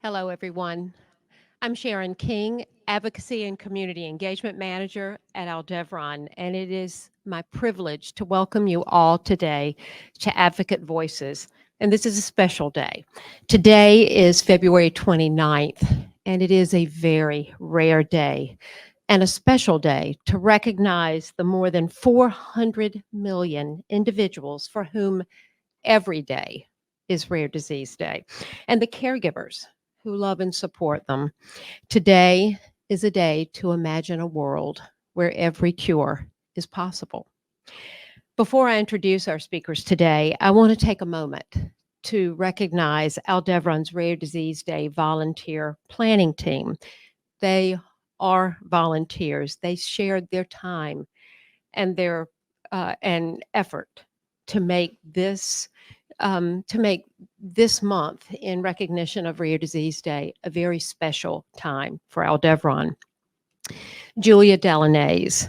Hello, everyone. I'm Sharon King, Advocacy and Community Engagement Manager at Aldevron, and it is my privilege to welcome you all today to Advocate Voices. And this is a special day. Today is February 29th, and it is a very rare day and a special day to recognize the more than 400 million individuals for whom every day is Rare Disease Day, and the caregivers who love and support them. Today is a day to imagine a world where every cure is possible. Before I introduce our speakers today, I want to take a moment to recognize Aldevron's Rare Disease Day volunteer planning team. They are volunteers. They shared their time and their and effort to make this month in recognition of Rare Disease Day a very special time for Aldevron. Julia Delanays,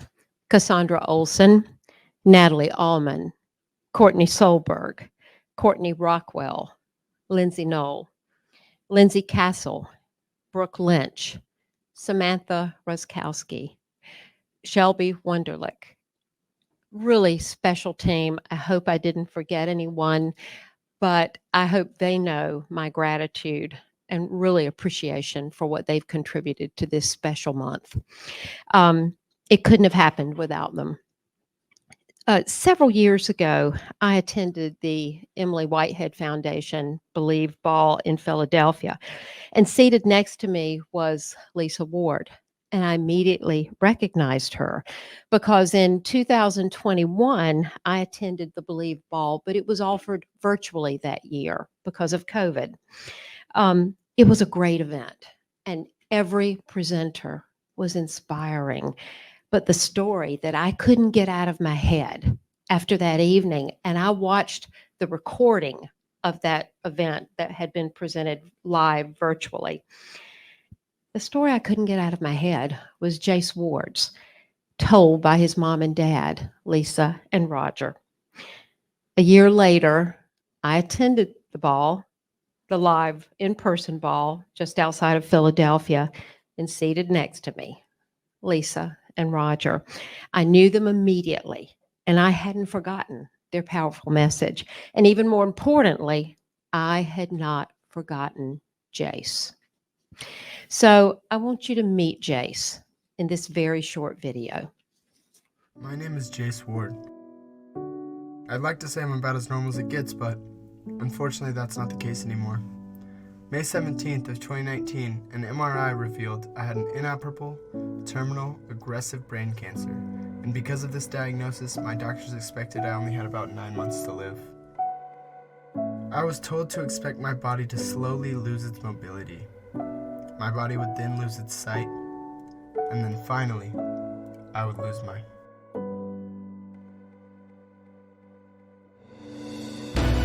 Cassandra Olson, Natalie Allman, Courtney Solberg, Courtney Rockwell, Lindsay Knoll, Lindsay Castle, Brooke Lynch, Samantha Ruskowski, Shelby Wunderlich. Really special team. I hope I didn't forget anyone, but I hope they know my gratitude and really appreciation for what they've contributed to this special month. It couldn't have happened without them. Several years ago, I attended the Emily Whitehead Foundation Believe Ball in Philadelphia, and seated next to me was Lisa Ward. And I immediately recognized her because in 2021, I attended the Believe Ball, but it was offered virtually that year because of COVID. It was a great event, and every presenter was inspiring. But the story that I couldn't get out of my head after that evening, and I watched the recording of that event that had been presented live virtually. The story I couldn't get out of my head was Jace Ward's, told by his mom and dad, Lisa and Roger. A year later, I attended the ball, the live in-person ball, just outside of Philadelphia, and seated next to me, Lisa and Roger. I knew them immediately, and I hadn't forgotten their powerful message. And even more importantly, I had not forgotten Jace. So I want you to meet Jace in this very short video. My name is Jace Ward. I'd like to say I'm about as normal as it gets, but unfortunately that's not the case anymore. May 17th of 2019, an MRI revealed I had an inoperable, terminal, aggressive brain cancer, and because of this diagnosis, my doctors expected I only had about 9 months to live. I was told to expect my body to slowly lose its mobility. My body would then lose its sight, and then finally, I would lose mine.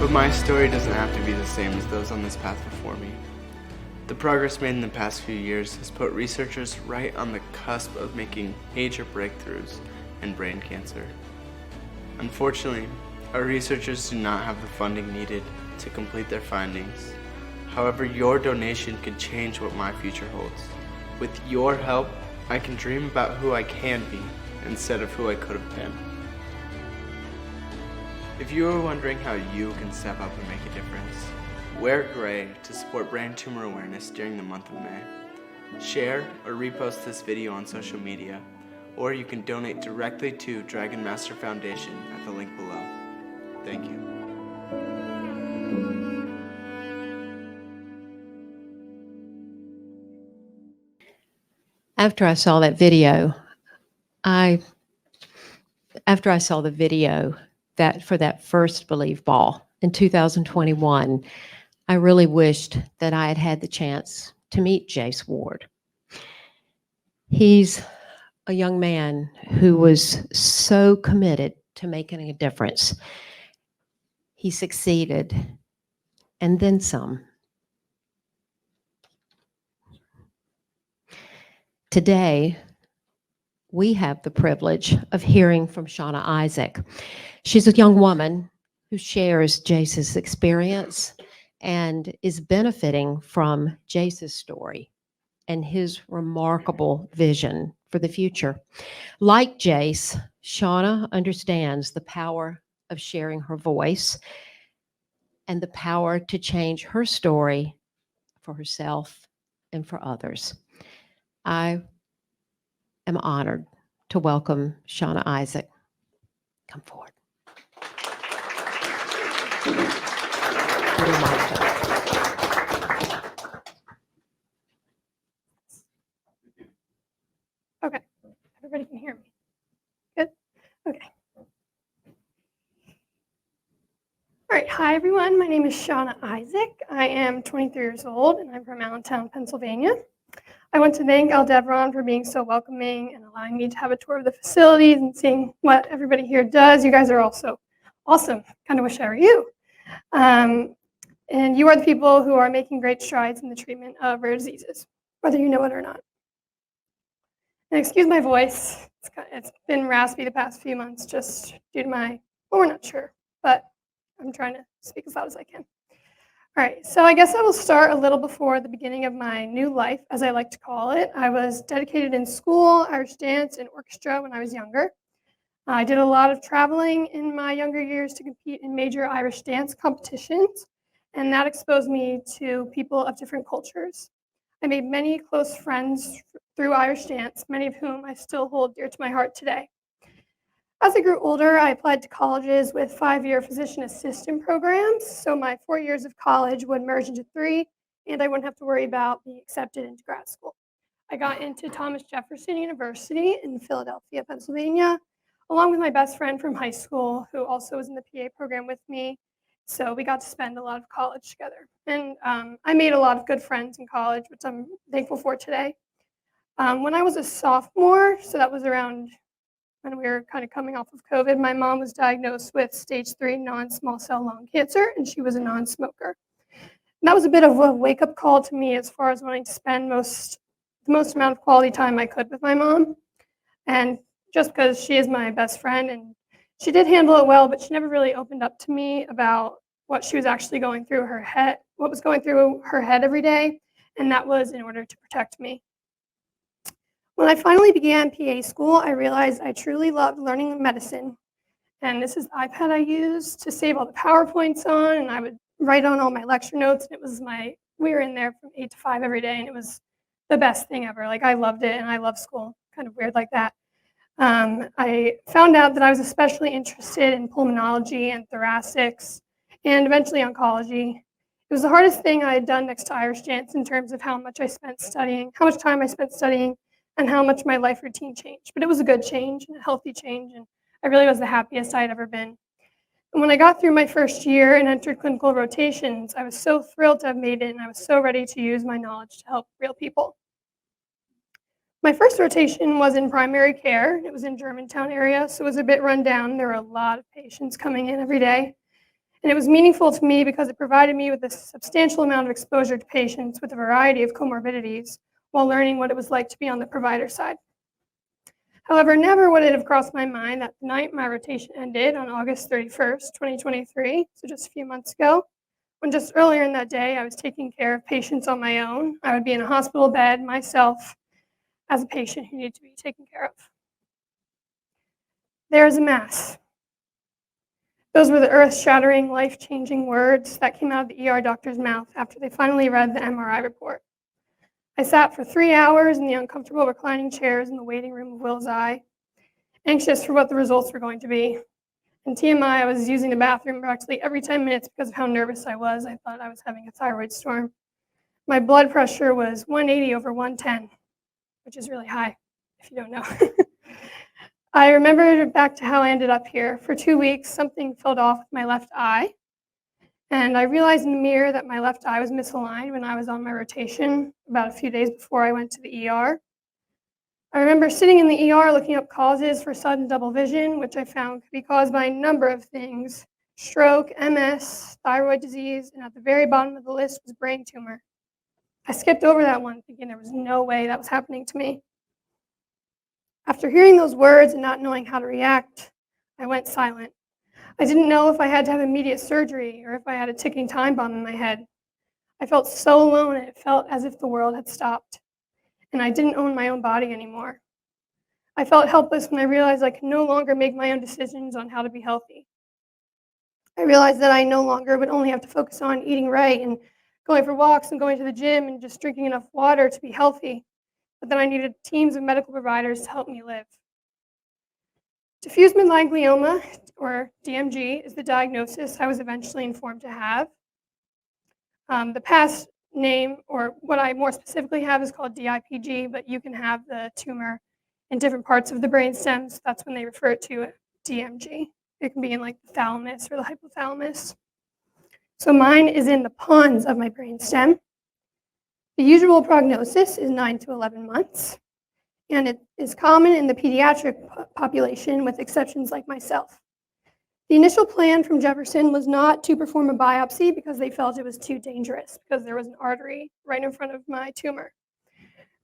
But my story doesn't have to be the same as those on this path before me. The progress made in the past few years has put researchers right on the cusp of making major breakthroughs in brain cancer. Unfortunately, our researchers do not have the funding needed to complete their findings. However, your donation could change what my future holds. With your help, I can dream about who I can be instead of who I could have been. If you are wondering how you can step up and make a difference, wear gray to support brain tumor awareness during the month of May. Share or repost this video on social media, or you can donate directly to Dragon Master Foundation at the link below. Thank you. After I saw the video that for that first Believe Ball in 2021, I really wished that I had had the chance to meet Jace Ward. He's a young man who was so committed to making a difference. He succeeded, and then some. Today, we have the privilege of hearing from Seana Isaac. She's a young woman who shares Jace's experience and is benefiting from Jace's story and his remarkable vision for the future. Like Jace, Seana understands the power of sharing her voice and the power to change her story for herself and for others. I am honored to welcome Seana Isaac. Come forward. Okay, everybody can hear me. Good? Okay. All right, hi everyone. My name is Seana Isaac. I am 23 years old and I'm from Allentown, Pennsylvania. I want to thank Aldevron for being so welcoming and allowing me to have a tour of the facilities and seeing what everybody here does. You guys are all so awesome. Kind of wish I were you. And you are the people who are making great strides in the treatment of rare diseases, whether you know it or not. And excuse my voice, it's been raspy the past few months just due to well, we're not sure, but I'm trying to speak as loud as I can. All right, so I guess I will start a little before the beginning of my new life, as I like to call it. I was dedicated in school, Irish dance, and orchestra when I was younger. I did a lot of traveling in my younger years to compete in major Irish dance competitions, and that exposed me to people of different cultures. I made many close friends through Irish dance, many of whom I still hold dear to my heart today. As I grew older, I applied to colleges with 5-year physician assistant programs, so my 4 years of college would merge into 3, and I wouldn't have to worry about being accepted into grad school. I got into Thomas Jefferson University in Philadelphia, Pennsylvania, along with my best friend from high school, who also was in the PA program with me. So we got to spend a lot of college together. And I made a lot of good friends in college, which I'm thankful for today. When I was a sophomore, so that was around when we were kind of coming off of COVID, my mom was diagnosed with stage 3 non-small cell lung cancer, and she was a non-smoker. And that was a bit of a wake-up call to me as far as wanting to spend the most amount of quality time I could with my mom. And just because she is my best friend, and she did handle it well, but she never really opened up to me about what she was actually going through her head, what was going through her head every day, and that was in order to protect me. When I finally began PA school, I realized I truly loved learning medicine. And this is the iPad I used to save all the PowerPoints on, and I would write on all my lecture notes, and it was we were in there from 8 to 5 every day, and it was the best thing ever. Like, I loved it, and I love school, kind of weird like that. I found out that I was especially interested in pulmonology and thoracics, and eventually oncology. It was the hardest thing I had done next to Irish dance in terms of how much time I spent studying, and how much my life routine changed. But it was a good change and a healthy change, and I really was the happiest I'd ever been. And when I got through my first year and entered clinical rotations, I was so thrilled to have made it, and I was so ready to use my knowledge to help real people. My first rotation was in primary care. It was in Germantown area, so it was a bit run down. There were a lot of patients coming in every day. And it was meaningful to me because it provided me with a substantial amount of exposure to patients with a variety of comorbidities while learning what it was like to be on the provider side. However, never would it have crossed my mind that the night my rotation ended on August 31st, 2023, so just a few months ago, when just earlier in that day I was taking care of patients on my own. I would be in a hospital bed myself as a patient who needed to be taken care of. There is a mass. Those were the earth-shattering, life-changing words that came out of the ER doctor's mouth after they finally read the MRI report. I sat for 3 hours in the uncomfortable reclining chairs in the waiting room of Will's Eye, anxious for what the results were going to be. And TMI, I was using the bathroom practically every 10 minutes because of how nervous I was. I thought I was having a thyroid storm. My blood pressure was 180 over 110, which is really high, if you don't know. I remember back to how I ended up here. For 2 weeks, something fell off with my left eye. And I realized in the mirror that my left eye was misaligned when I was on my rotation about a few days before I went to the ER. I remember sitting in the ER looking up causes for sudden double vision, which I found could be caused by a number of things: stroke, MS, thyroid disease, and at the very bottom of the list was brain tumor. I skipped over that one, thinking there was no way that was happening to me. After hearing those words and not knowing how to react, I went silent. I didn't know if I had to have immediate surgery or if I had a ticking time bomb in my head. I felt so alone, and it felt as if the world had stopped, and I didn't own my own body anymore. I felt helpless when I realized I could no longer make my own decisions on how to be healthy. I realized that I no longer would only have to focus on eating right and going for walks and going to the gym and just drinking enough water to be healthy, but then I needed teams of medical providers to help me live. Diffuse Midline Glioma, or DMG, is the diagnosis I was eventually informed to have. The past name, or what I more specifically have, is called DIPG, but you can have the tumor in different parts of the brain stems. That's when they refer to it DMG. It can be in like the thalamus or the hypothalamus. So mine is in the pons of my brain stem. The usual prognosis is 9 to 11 months, and it is common in the pediatric population with exceptions like myself. The initial plan from Jefferson was not to perform a biopsy because they felt it was too dangerous because there was an artery right in front of my tumor.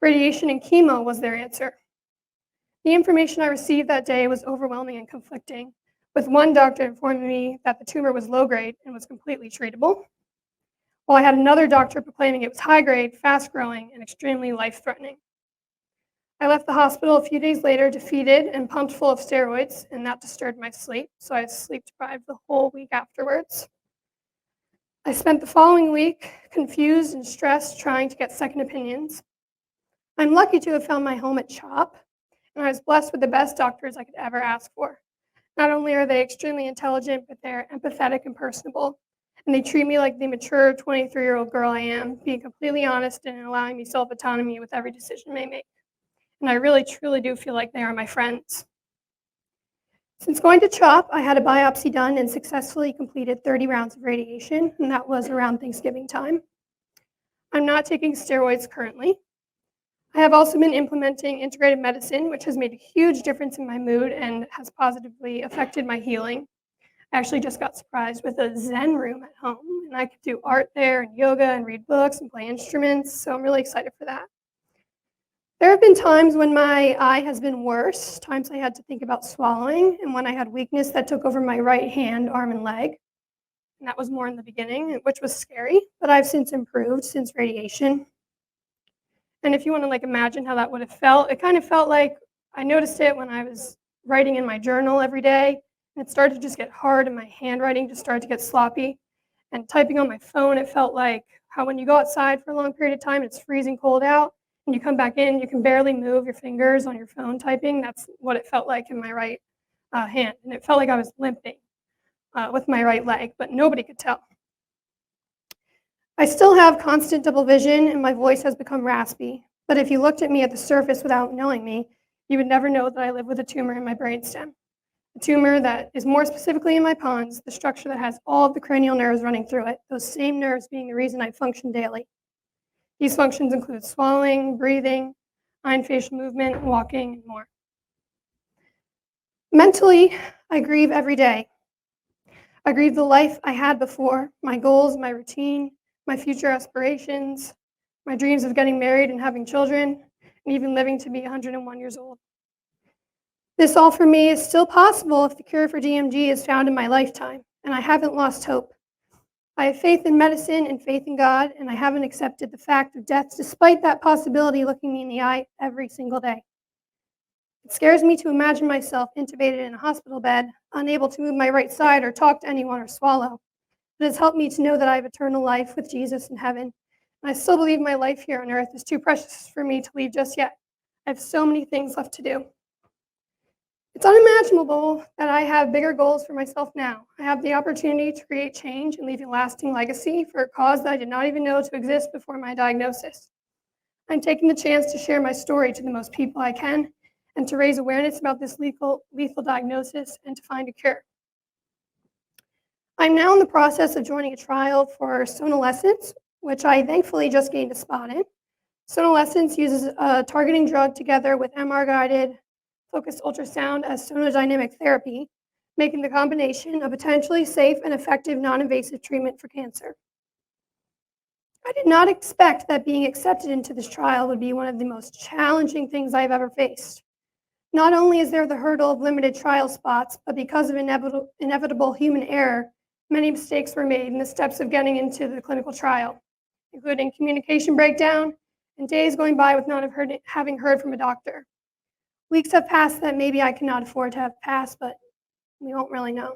Radiation and chemo was their answer. The information I received that day was overwhelming and conflicting, with one doctor informing me that the tumor was low grade and was completely treatable, while I had another doctor proclaiming it was high grade, fast growing, and extremely life-threatening. I left the hospital a few days later defeated and pumped full of steroids, and that disturbed my sleep, so I was sleep deprived the whole week afterwards. I spent the following week confused and stressed trying to get second opinions. I'm lucky to have found my home at CHOP, and I was blessed with the best doctors I could ever ask for. Not only are they extremely intelligent, but they're empathetic and personable, and they treat me like the mature 23-year-old girl I am, being completely honest and allowing me self-autonomy with every decision they make. And I really, truly do feel like they are my friends. Since going to CHOP, I had a biopsy done and successfully completed 30 rounds of radiation, and that was around Thanksgiving time. I'm not taking steroids currently. I have also been implementing integrated medicine, which has made a huge difference in my mood and has positively affected my healing. I actually just got surprised with a Zen room at home, and I could do art there and yoga and read books and play instruments, so I'm really excited for that. There have been times when my eye has been worse, times I had to think about swallowing, and when I had weakness that took over my right hand, arm, and leg. And that was more in the beginning, which was scary, but I've since improved since radiation. And if you want to imagine how that would have felt, it kind of felt like I noticed it when I was writing in my journal every day, and it started to just get hard, and my handwriting just started to get sloppy. And typing on my phone, it felt like how when you go outside for a long period of time, it's freezing cold out, and you come back in, you can barely move your fingers on your phone typing. That's what it felt like in my right hand. And it felt like I was limping with my right leg, but nobody could tell. I still have constant double vision, and my voice has become raspy. But if you looked at me at the surface without knowing me, you would never know that I live with a tumor in my brainstem. A tumor that is more specifically in my pons, the structure that has all of the cranial nerves running through it, those same nerves being the reason I function daily. These functions include swallowing, breathing, eye and facial movement, walking, and more. Mentally, I grieve every day. I grieve the life I had before, my goals, my routine, my future aspirations, my dreams of getting married and having children, and even living to be 101 years old. This all for me is still possible if the cure for DMG is found in my lifetime, and I haven't lost hope. I have faith in medicine and faith in God, and I haven't accepted the fact of death despite that possibility looking me in the eye every single day. It scares me to imagine myself intubated in a hospital bed, unable to move my right side or talk to anyone or swallow. It has helped me to know that I have eternal life with Jesus in heaven. And I still believe my life here on earth is too precious for me to leave just yet. I have so many things left to do. It's unimaginable that I have bigger goals for myself now. I have the opportunity to create change and leave a lasting legacy for a cause that I did not even know to exist before my diagnosis. I'm taking the chance to share my story to the most people I can and to raise awareness about this lethal diagnosis and to find a cure. I'm now in the process of joining a trial for sonolescence, which I thankfully just gained a spot in. Sonolescence uses a targeting drug together with MR-guided focused ultrasound as sonodynamic therapy, making the combination a potentially safe and effective non-invasive treatment for cancer. I did not expect that being accepted into this trial would be one of the most challenging things I've ever faced. Not only is there the hurdle of limited trial spots, but because of inevitable human error, many mistakes were made in the steps of getting into the clinical trial, including communication breakdown and days going by with not having heard from a doctor. Weeks have passed that maybe I cannot afford to have passed, but we won't really know.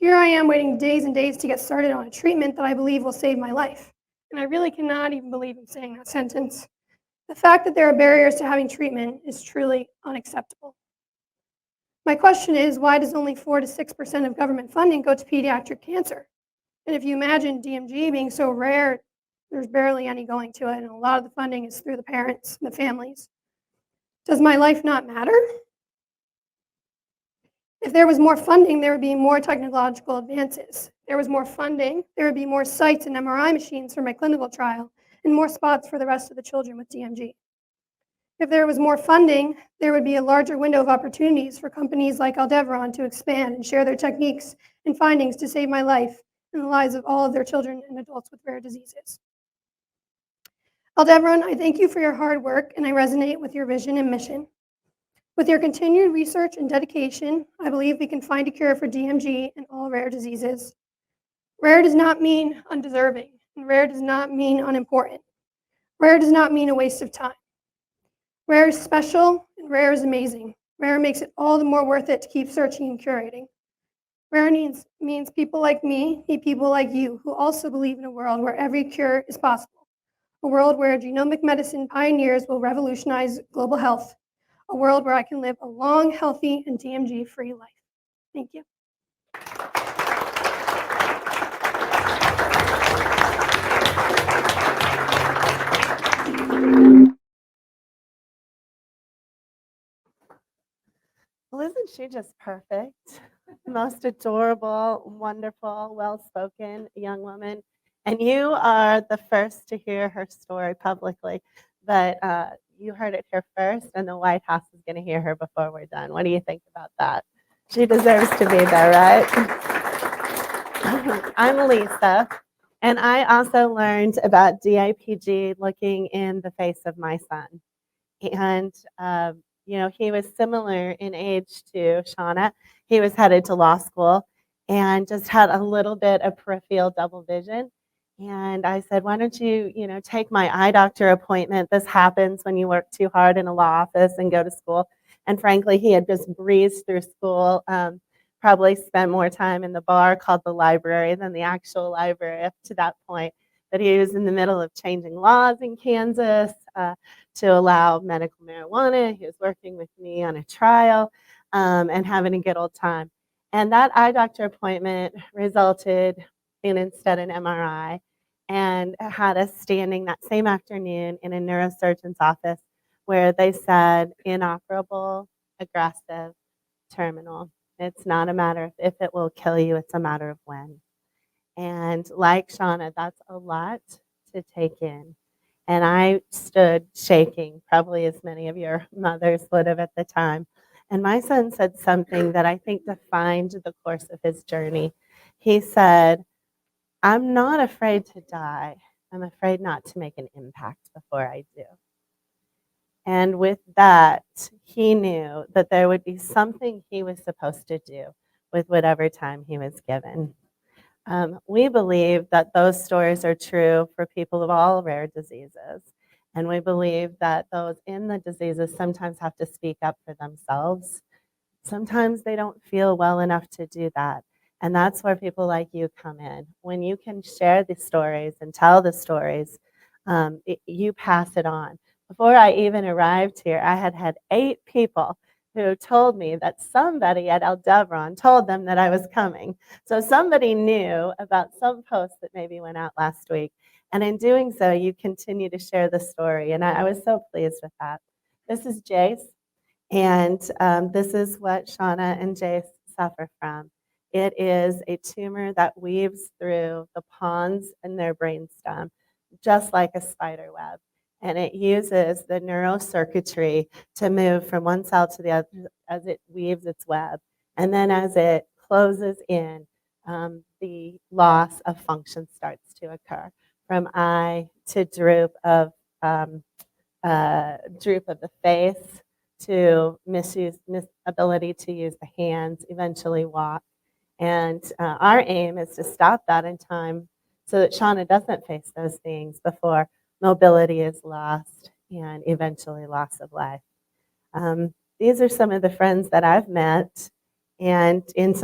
Here I am waiting days and days to get started on a treatment that I believe will save my life. And I really cannot even believe I'm saying that sentence. The fact that there are barriers to having treatment is truly unacceptable. My question is, why does only 4 to 6% of government funding go to pediatric cancer? And if you imagine DMG being so rare, there's barely any going to it, and a lot of the funding is through the parents and the families. Does my life not matter? If there was more funding, there would be more technological advances. If there was more funding, there would be more sites and MRI machines for my clinical trial, and more spots for the rest of the children with DMG. If there was more funding, there would be a larger window of opportunities for companies like Aldevron to expand and share their techniques and findings to save my life and the lives of all of their children and adults with rare diseases. Aldevron, I thank you for your hard work, and I resonate with your vision and mission. With your continued research and dedication, I believe we can find a cure for DMG and all rare diseases. Rare does not mean undeserving, and rare does not mean unimportant. Rare does not mean a waste of time. Rare is special, and rare is amazing. Rare makes it all the more worth it to keep searching and curating. Rare means people like me need people like you who also believe in a world where every cure is possible. A world where genomic medicine pioneers will revolutionize global health. A world where I can live a long, healthy, and DMG-free life. Thank you. Well, isn't she just perfect? Most adorable, wonderful, well-spoken young woman. And you are the first to hear her story publicly, but you heard it here first, and the White House is going to hear her before we're done. What do you think about that? She deserves to be there, right? I'm Lisa, and I also learned about DIPG looking in the face of my son. And he was similar in age to Seana. He was headed to law school and just had a little bit of peripheral double vision. And I said, why don't you, take my eye doctor appointment? This happens when you work too hard in a law office and go to school. And frankly, he had just breezed through school, probably spent more time in the bar called the library than the actual library up to that point. But he was in the middle of changing laws in Kansas to allow medical marijuana. He was working with me on a trial and having a good old time. And that eye doctor appointment resulted in instead an MRI, and had us standing that same afternoon in a neurosurgeon's office where they said inoperable, aggressive, terminal. It's not a matter of if it will kill you, it's a matter of when. And like Seana, that's a lot to take in. And I stood shaking, probably as many of your mothers would have at the time. And my son said something that I think defined the course of his journey. He said, I'm not afraid to die. I'm afraid not to make an impact before I do. And with that, he knew that there would be something he was supposed to do with whatever time he was given. We believe that those stories are true for people of all rare diseases. And we believe that those in the diseases sometimes have to speak up for themselves. Sometimes they don't feel well enough to do that. And that's where people like you come in. When you can share the stories and tell the stories, you pass it on. Before I even arrived here, I had had 8 people who told me that somebody at Aldevron told them that I was coming. So somebody knew about some post that maybe went out last week. And in doing so, you continue to share the story. And I was so pleased with that. This is Jace, and this is what Seana and Jace suffer from. It is a tumor that weaves through the pons in their brainstem, just like a spider web. And it uses the neurocircuitry to move from one cell to the other as it weaves its web. And then as it closes in, the loss of function starts to occur, from eye to droop of the face, to ability to use the hands, eventually walk. And our aim is to stop that in time so that Seana doesn't face those things before mobility is lost and eventually loss of life. These are some of the friends that I've met, and in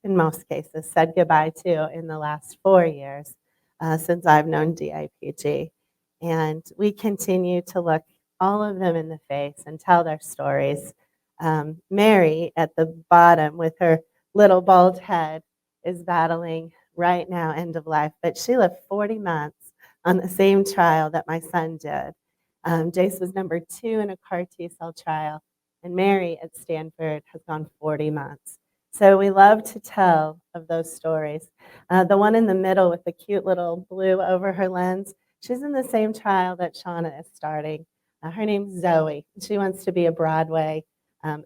most cases, said goodbye to in the last 4 years since I've known DIPG. And we continue to look all of them in the face and tell their stories. Mary at the bottom with her little bald head is battling right now end of life, but she lived 40 months on the same trial that my son did. Jace was number 2 in a CAR T-cell trial, and Mary at Stanford has gone 40 months. So we love to tell of those stories. The one in the middle with the cute little blue over her lens, she's in the same trial that Seana is starting. Her name's Zoe. She wants to be a Broadway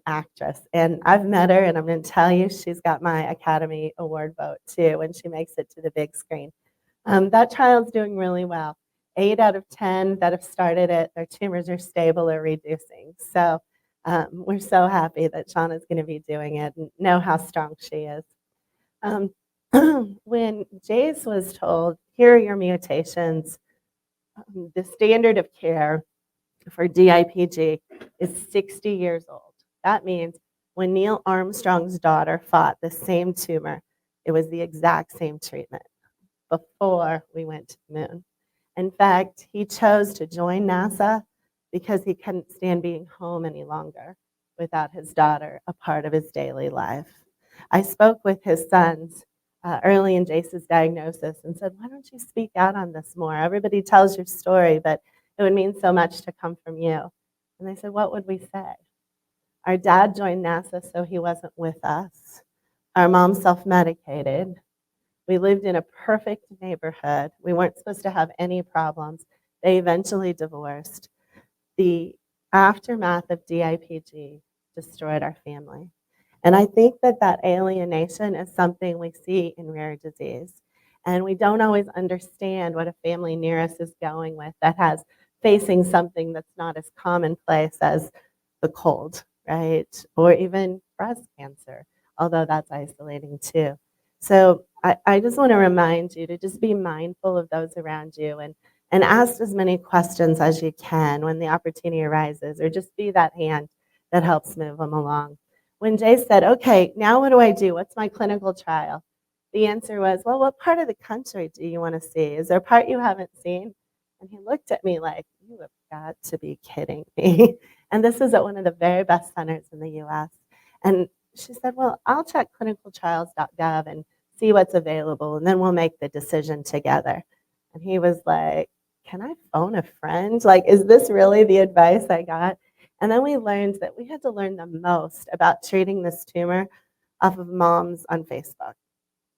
actress. And I've met her, and I'm going to tell you, she's got my Academy Award vote too when she makes it to the big screen. That child's doing really well. 8 out of 10 that have started it, their tumors are stable or reducing. So we're so happy that Seana's going to be doing it and know how strong she is. When Jace was told, here are your mutations, the standard of care for DIPG is 60 years old. That means when Neil Armstrong's daughter fought the same tumor, it was the exact same treatment before we went to the moon. In fact, he chose to join NASA because he couldn't stand being home any longer without his daughter a part of his daily life. I spoke with his sons early in Jace's diagnosis and said, why don't you speak out on this more? Everybody tells your story, but it would mean so much to come from you. And they said, what would we say? Our dad joined NASA so he wasn't with us. Our mom self-medicated. We lived in a perfect neighborhood. We weren't supposed to have any problems. They eventually divorced. The aftermath of DIPG destroyed our family. And I think that alienation is something we see in rare disease. And we don't always understand what a family near us is going with that has facing something that's not as commonplace as the cold, right? Or even breast cancer, although that's isolating too. So I just want to remind you to just be mindful of those around you and ask as many questions as you can when the opportunity arises, or just be that hand that helps move them along. When Jay said, okay, now what do I do? What's my clinical trial? The answer was, well, what part of the country do you want to see? Is there a part you haven't seen? And he looked at me like, you have got to be kidding me. And this is at one of the very best centers in the US. And she said, well, I'll check clinicaltrials.gov and see what's available, and then we'll make the decision together. And he was like, can I phone a friend? Like, is this really the advice I got? And then we learned that we had to learn the most about treating this tumor off of moms on Facebook.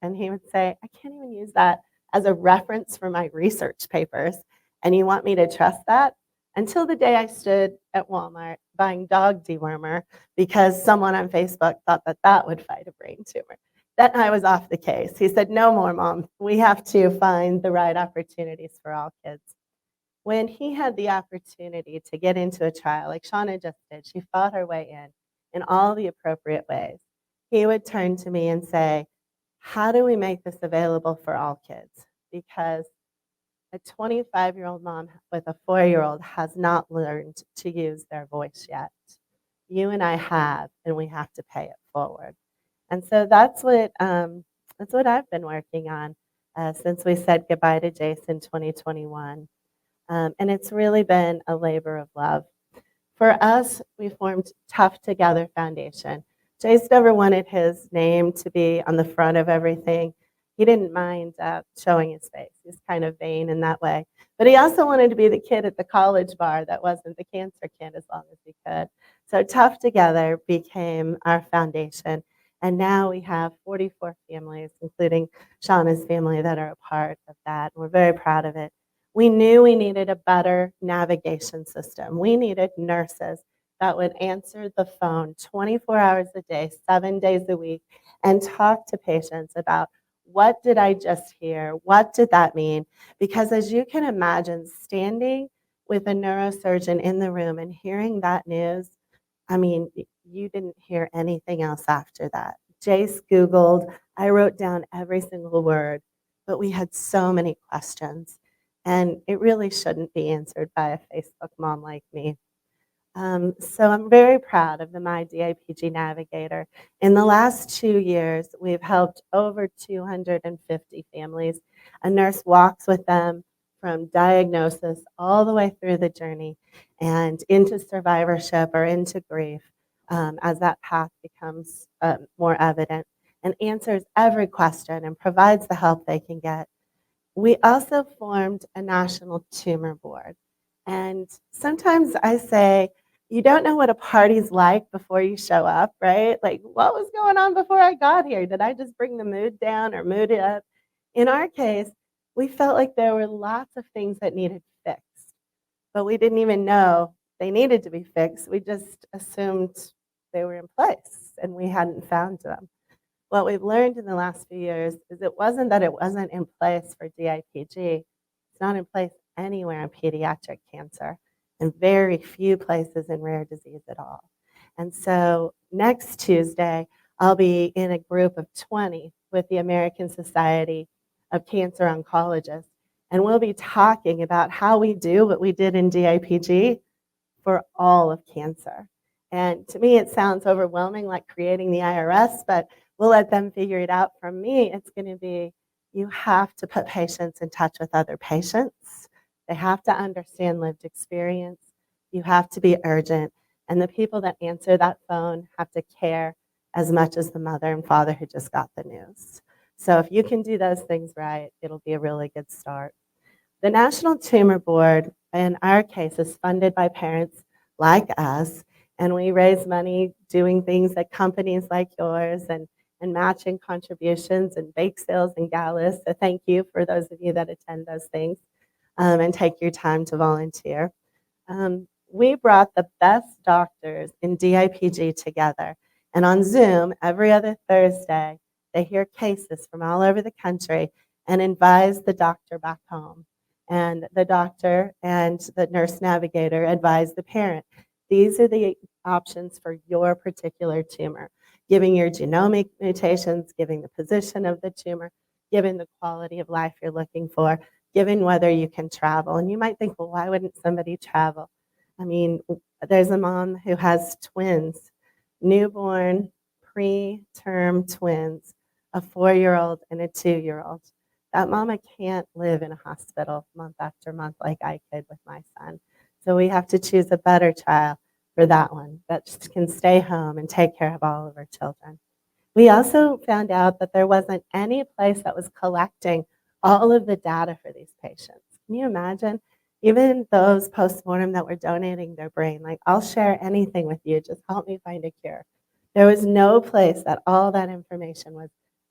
And he would say, I can't even use that as a reference for my research papers. And you want me to trust that? Until the day I stood at Walmart buying dog dewormer because someone on Facebook thought that would fight a brain tumor. Then I was off the case. He said, no more, Mom. We have to find the right opportunities for all kids. When he had the opportunity to get into a trial, like Seana just did, she fought her way in all the appropriate ways. He would turn to me and say, how do we make this available for all kids? Because a 25-year-old mom with a 4-year-old has not learned to use their voice yet. You and I have, and we have to pay it forward. And so that's what I've been working on since we said goodbye to Jace in 2021. And it's really been a labor of love. For us, we formed Tough2gether Foundation. Jace never wanted his name to be on the front of everything. He didn't mind showing his face. He's kind of vain in that way. But he also wanted to be the kid at the college bar that wasn't the cancer kid as long as he could. So Tough2gether became our foundation. And now we have 44 families, including Seana's family, that are a part of that. We're very proud of it. We knew we needed a better navigation system. We needed nurses that would answer the phone 24 hours a day, 7 days a week, and talk to patients about, what did I just hear? What did that mean? Because as you can imagine, standing with a neurosurgeon in the room and hearing that news I mean, you didn't hear anything else after that. Jace Googled, I wrote down every single word, but we had so many questions, and it really shouldn't be answered by a Facebook mom like me. So I'm very proud of the My DIPG Navigator. In the last 2 years, we've helped over 250 families. A nurse walks with them from diagnosis all the way through the journey and into survivorship or into grief as that path becomes more evident, and answers every question and provides the help they can get. We also formed a national tumor board. And sometimes I say, you don't know what a party's like before you show up, right? Like, what was going on before I got here? Did I just bring the mood down or mood it up? In our case, we felt like there were lots of things that needed fixed, but we didn't even know they needed to be fixed. We just assumed they were in place and we hadn't found them. What we've learned in the last few years is it wasn't that it wasn't in place for DIPG. It's not in place anywhere in pediatric cancer, and very few places in rare disease at all. And so next Tuesday, I'll be in a group of 20 with the American Society of Cancer Oncologists, and we'll be talking about how we do what we did in DIPG for all of cancer. And to me, it sounds overwhelming, like creating the IRS, but we'll let them figure it out. From me, it's going to be, you have to put patients in touch with other patients. They have to understand lived experience. You have to be urgent. And the people that answer that phone have to care as much as the mother and father who just got the news. So if you can do those things right, it'll be a really good start. The National Tumor Board, in our case, is funded by parents like us, and we raise money doing things at companies like yours and matching contributions and bake sales and galas. So thank you for those of you that attend those things and take your time to volunteer. We brought the best doctors in DIPG together, and on Zoom every other Thursday, they hear cases from all over the country and advise the doctor back home. And the doctor and the nurse navigator advise the parent. These are the options for your particular tumor, giving your genomic mutations, giving the position of the tumor, giving the quality of life you're looking for, given whether you can travel. And you might think, well, why wouldn't somebody travel? I mean, there's a mom who has twins, newborn, preterm twins, a 4-year-old and a 2-year-old. That mama can't live in a hospital month after month like I could with my son. So we have to choose a better child for that one that just can stay home and take care of all of our children. We also found out that there wasn't any place that was collecting all of the data for these patients. Can you imagine? Even those postmortem that were donating their brain, like, I'll share anything with you, just help me find a cure. There was no place that all that information was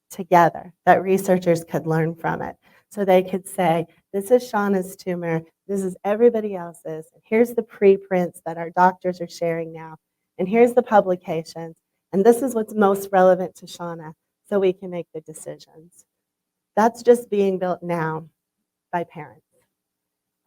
together, that researchers could learn from it. So they could say, this is Seana's tumor, this is everybody else's, and here's the preprints that our doctors are sharing now, and here's the publications, and this is what's most relevant to Seana, so we can make the decisions. That's just being built now by parents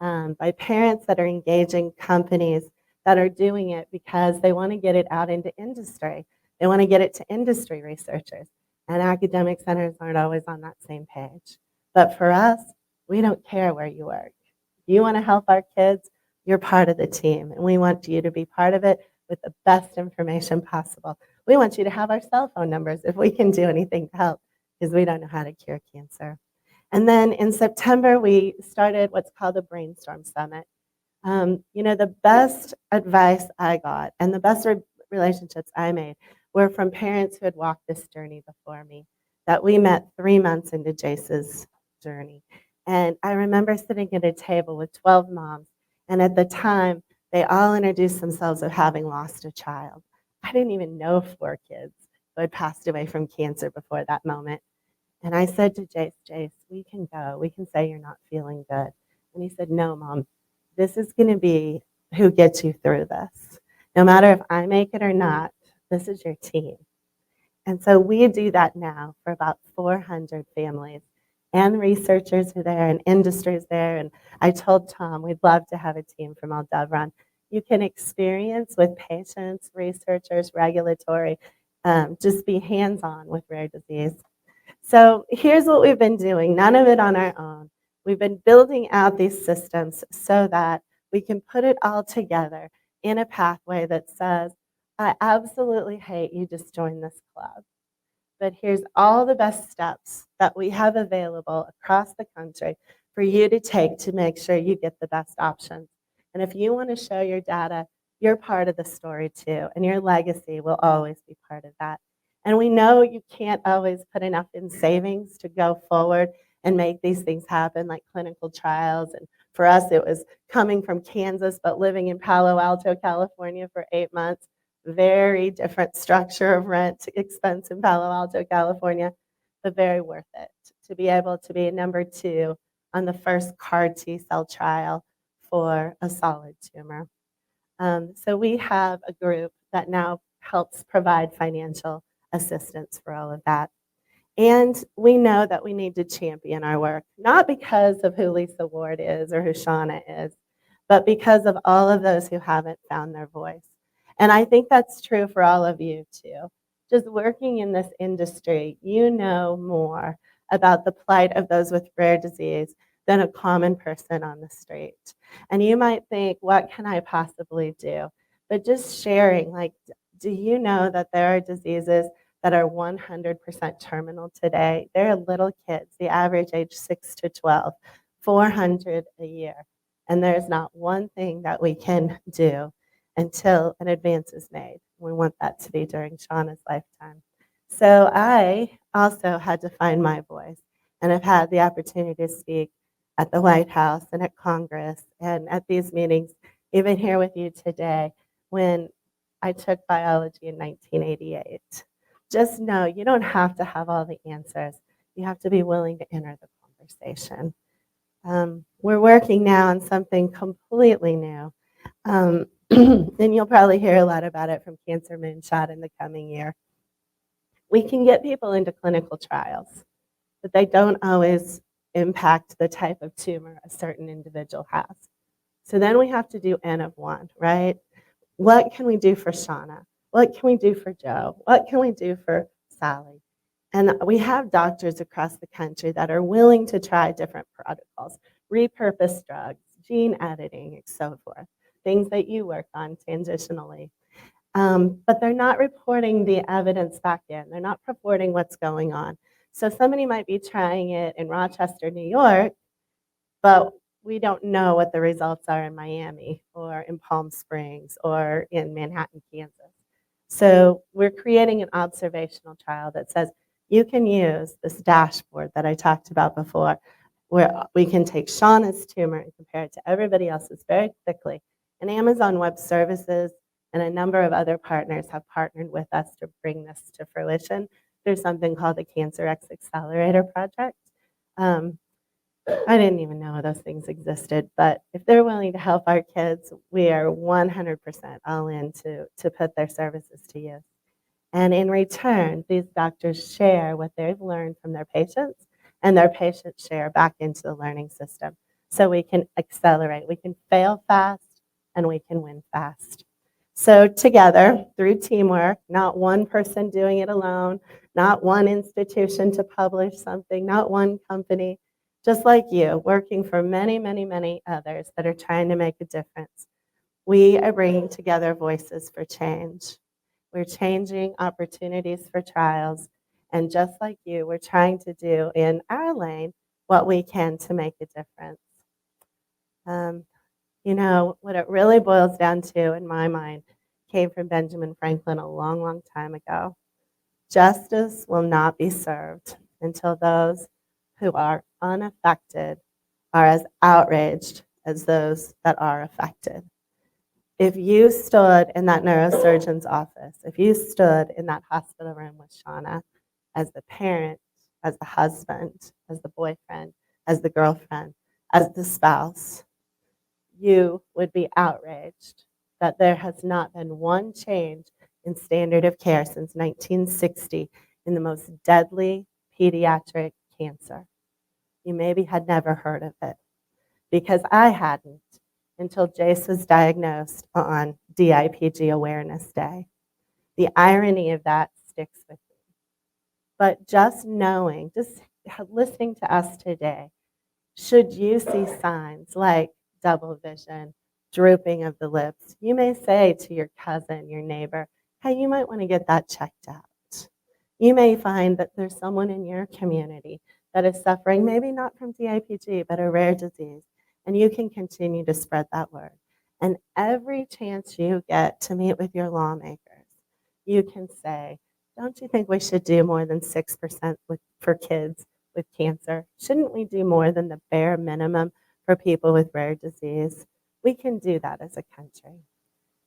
that are engaging companies that are doing it because they want to get it out into industry. They want to get it to industry researchers. And academic centers aren't always on that same page. But for us, we don't care where you work. If you want to help our kids, you're part of the team. And we want you to be part of it with the best information possible. We want you to have our cell phone numbers if we can do anything to help, because we don't know how to cure cancer. And then in September, we started what's called the Brainstorm Summit. The best advice I got and the best relationships I made were from parents who had walked this journey before me, that we met 3 months into Jace's journey. And I remember sitting at a table with 12 moms, and at the time, they all introduced themselves of having lost a child. I didn't even know 4 kids who had passed away from cancer before that moment. And I said to Jace, we can go. We can say you're not feeling good. And he said, no, Mom, this is going to be who gets you through this. No matter if I make it or not, this is your team. And so we do that now for about 400 families, and researchers are there, and industry is there. And I told Tom we'd love to have a team from Aldevron. you can experience with patients, researchers, regulatory, just be hands-on with rare disease. So here's what we've been doing, none of it on our own. We've been building out these systems so that we can put it all together in a pathway that says, I absolutely hate you just joined this club, but here's all the best steps that we have available across the country for you to take to make sure you get the best options. And if you want to show your data, you're part of the story too, and your legacy will always be part of that. And we know you can't always put enough in savings to go forward and make these things happen, like clinical trials. And for us, it was coming from Kansas, but living in Palo Alto, California for 8 months. Very different structure of rent expense in Palo Alto, California, but very worth it to be able to be number 2 on the first CAR T-cell trial for a solid tumor. So we have a group that now helps provide financial assistance for all of that. And we know that we need to champion our work, not because of who Lisa Ward is or who Seana is, but because of all of those who haven't found their voice. And I think that's true for all of you too. Just working in this industry, you know more about the plight of those with rare disease than a common person on the street. And you might think, what can I possibly do? But just sharing, like, do you know that there are diseases that are 100% terminal today? They're little kids, the average age 6 to 12, 400 a year. And there's not one thing that we can do until an advance is made. We want that to be during Seana's lifetime. So I also had to find my voice, and I've had the opportunity to speak at the White House and at Congress and at these meetings, even here with you today, when I took biology in 1988. Just know you don't have to have all the answers. You have to be willing to enter the conversation. We're working now on something completely new. And you'll probably hear a lot about it from Cancer Moonshot in the coming year. We can get people into clinical trials, but they don't always impact the type of tumor a certain individual has. So then we have to do N of 1, right? What can we do for Seana? What can we do for Joe? What can we do for Sally? And we have doctors across the country that are willing to try different protocols, repurpose drugs, gene editing, and so forth, things that you work on transitionally. But they're not reporting the evidence back in. They're not reporting what's going on. So somebody might be trying it in Rochester, New York, but we don't know what the results are in Miami or in Palm Springs or in Manhattan, Kansas. So we're creating an observational trial that says you can use this dashboard that I talked about before, where we can take Seana's tumor and compare it to everybody else's very quickly. And Amazon Web Services and a number of other partners have partnered with us to bring this to fruition. There's something called the Cancer X Accelerator Project. I didn't even know those things existed, but if they're willing to help our kids, we are 100% all in to put their services to use. And in return, these doctors share what they've learned from their patients, and their patients share back into the learning system. So we can accelerate, we can fail fast, and we can win fast. So together, through teamwork, not one person doing it alone, not one institution to publish something, not one company, just like you, working for many, many, many others that are trying to make a difference. We are bringing together voices for change. We're changing opportunities for trials, and just like you, we're trying to do in our lane what we can to make a difference. You know, what it really boils down to, in my mind, came from Benjamin Franklin a long, long time ago. Justice will not be served until those who are unaffected are as outraged as those that are affected. If you stood in that neurosurgeon's office, if you stood in that hospital room with Seana as the parent, as the husband, as the boyfriend, as the girlfriend, as the spouse, you would be outraged that there has not been one change in standard of care since 1960 in the most deadly pediatric cancer. You maybe had never heard of it, because I hadn't until Jace was diagnosed on DIPG Awareness Day. The irony of that sticks with me. But just knowing, just listening to us today, should you see signs like double vision, drooping of the lips, you may say to your cousin, your neighbor, hey, you might want to get that checked out. You may find that there's someone in your community that is suffering, maybe not from DIPG, but a rare disease, and you can continue to spread that word. And every chance you get to meet with your lawmakers, you can say, don't you think we should do more than 6% for kids with cancer? Shouldn't we do more than the bare minimum for people with rare disease? We can do that as a country.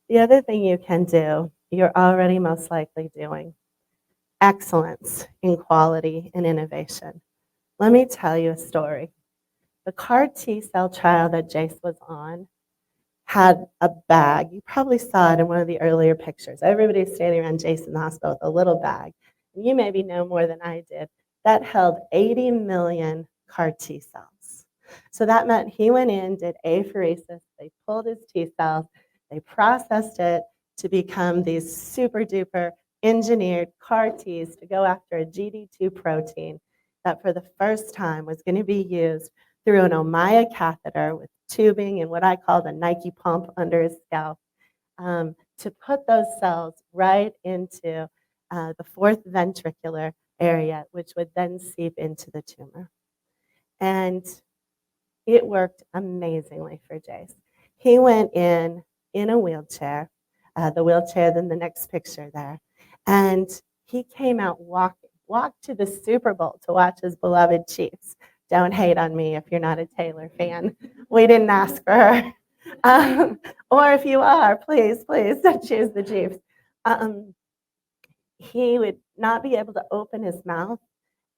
The other thing you can do, you're already most likely doing, excellence in quality and innovation. Let me tell you a story. The CAR T-cell trial that Jace was on had a bag. You probably saw it in one of the earlier pictures. Everybody's standing around Jace in the hospital with a little bag. And you maybe know more than I did. That held 80 million CAR T-cells. So that meant he went in, did apheresis, they pulled his T-cells, they processed it to become these super duper engineered CAR Ts to go after a GD2 protein that for the first time was going to be used through an Ommaya catheter with tubing and what I call the Nike pump under his scalp to put those cells right into the fourth ventricular area, which would then seep into the tumor. And it worked amazingly for Jace. He went in a wheelchair, the wheelchair, then the next picture there, and he came out walking, walked to the Super Bowl to watch his beloved Chiefs. Don't hate on me if you're not a Taylor fan. We didn't ask for her. Or if you are, please don't choose the Chiefs. He would not be able to open his mouth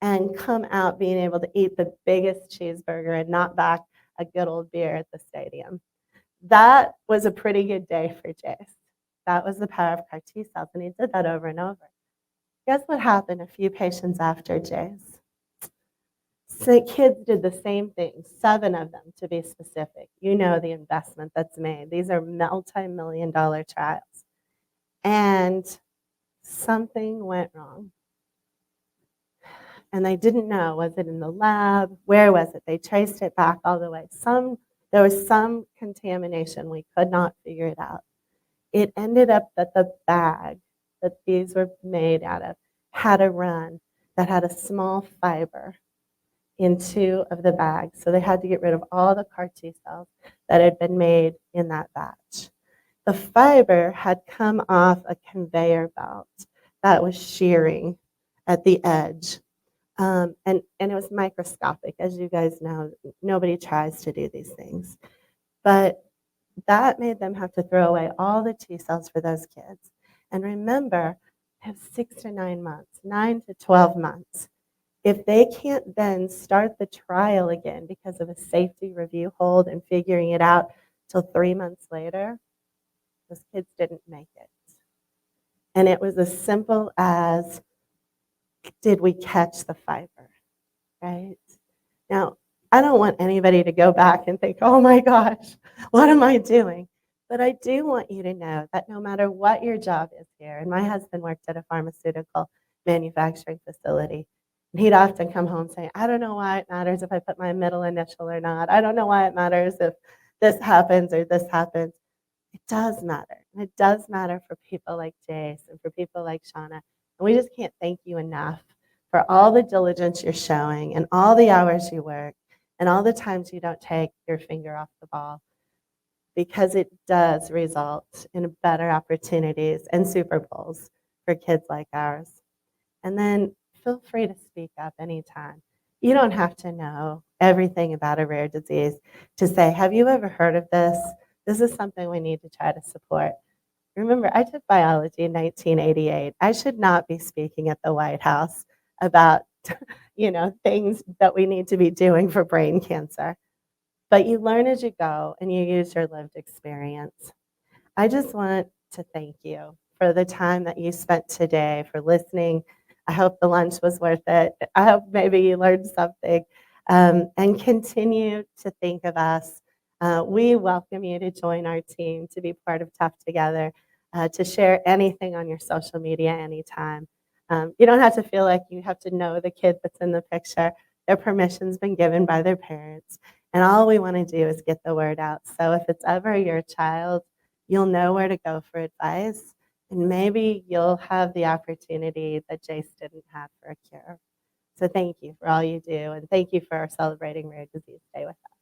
and come out being able to eat the biggest cheeseburger and knock back a good old beer at the stadium. That was a pretty good day for Jace. That was the power of CAR T cells, and he did that over and over. Guess what happened a few patients after Jace? So kids did the same thing, 7 of them to be specific. You know the investment that's made. These are multi-million-dollar trials. And something went wrong. And they didn't know, was it in the lab? Where was it? They traced it back all the way. There was some contamination. We could not figure it out. It ended up that the bag that these were made out of had a run that had a small fiber in 2 of the bags. So they had to get rid of all the CAR T cells that had been made in that batch. The fiber had come off a conveyor belt that was shearing at the edge. And it was microscopic. As you guys know, nobody tries to do these things. But that made them have to throw away all the T cells for those kids. And remember, they have 6 to 9 months, 9 to 12 months. If they can't then start the trial again because of a safety review hold and figuring it out till 3 months later, those kids didn't make it. And it was as simple as, did we catch the fiber, right? Now, I don't want anybody to go back and think, oh my gosh, what am I doing? But I do want you to know that no matter what your job is here, and my husband worked at a pharmaceutical manufacturing facility, and he'd often come home saying, I don't know why it matters if I put my middle initial or not. I don't know why it matters if this happens or this happens. It does matter. And it does matter for people like Jace and for people like Seana. And we just can't thank you enough for all the diligence you're showing and all the hours you work and all the times you don't take your finger off the ball, because it does result in better opportunities and Super Bowls for kids like ours. And then feel free to speak up anytime. You don't have to know everything about a rare disease to say, have you ever heard of this? This is something we need to try to support. Remember, I took biology in 1988. I should not be speaking at the White House about things that we need to be doing for brain cancer. But you learn as you go and you use your lived experience. I just want to thank you for the time that you spent today, for listening. I hope the lunch was worth it. I hope maybe you learned something. And continue to think of us We welcome you to join our team, to be part of Tough Together, to share anything on your social media anytime. You don't have to feel like you have to know the kid that's in the picture. Their permission's been given by their parents, and all we want to do is get the word out. So if it's ever your child, you'll know where to go for advice, and maybe you'll have the opportunity that Jace didn't have for a cure. So thank you for all you do, and thank you for celebrating Rare Disease Day with us.